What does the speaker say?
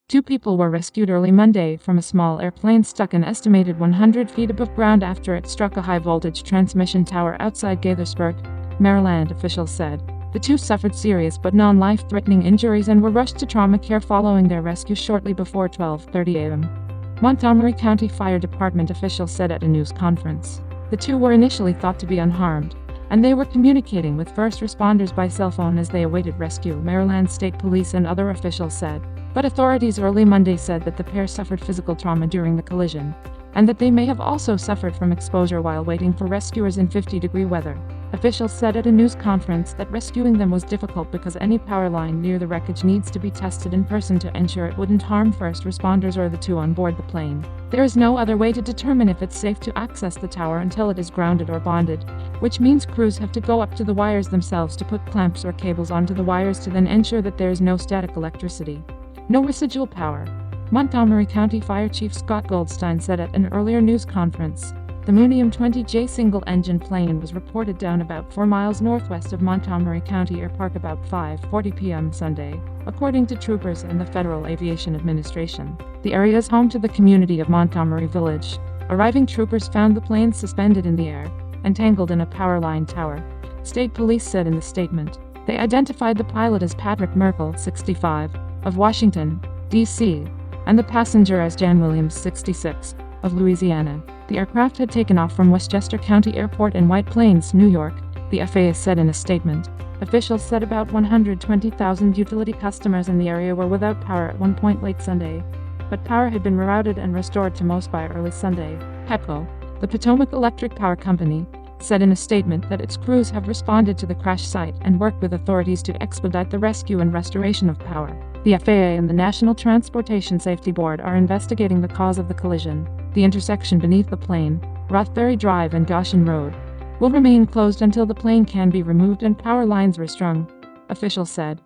Two people were rescued early Monday from a small airplane stuck an estimated 100 feet above ground after it struck a high-voltage transmission tower outside Gaithersburg, Maryland, officials said. The two suffered serious but non-life-threatening injuries and were rushed to trauma care following their rescue shortly before 12:30 a.m. Montgomery County Fire Department officials said at a news conference. The two were initially thought to be unharmed, and they were communicating with first responders by cell phone as they awaited rescue, Maryland State Police and other officials said. But authorities early Monday said that the pair suffered physical trauma during the collision, and that they may have also suffered from exposure while waiting for rescuers in 50-degree weather. Officials said at a news conference that rescuing them was difficult because any power line near the wreckage needs to be tested in person to ensure it wouldn't harm first responders or the two on board the plane. There is no other way to determine if it's safe to access the tower until it is grounded or bonded, which means crews have to go up to the wires themselves to put clamps or cables onto the wires to then ensure that there is no static electricity. No residual power. Montgomery County Fire Chief Scott Goldstein said at an earlier news conference. The Munium 20J single-engine plane was reported down about 4 miles northwest of Montgomery County Air Park about 5:40 p.m. Sunday, according to troopers and the Federal Aviation Administration. The area is home to the community of Montgomery Village. Arriving troopers found the plane suspended in the air, entangled in a power line tower, state police said in the statement. They identified the pilot as Patrick Merkel, 65, of Washington, D.C., and the passenger as Jan Williams, 66, of Louisiana. The aircraft had taken off from Westchester County Airport in White Plains, New York, the FAA said in a statement. Officials said about 120,000 utility customers in the area were without power at one point late Sunday, but power had been rerouted and restored to most by early Sunday. PEPCO, the Potomac Electric Power Company, said in a statement that its crews have responded to the crash site and worked with authorities to expedite the rescue and restoration of power. The FAA and the National Transportation Safety Board are investigating the cause of the collision. The intersection beneath the plane, Rothbury Drive and Goshen Road, will remain closed until the plane can be removed and power lines restrung, officials said.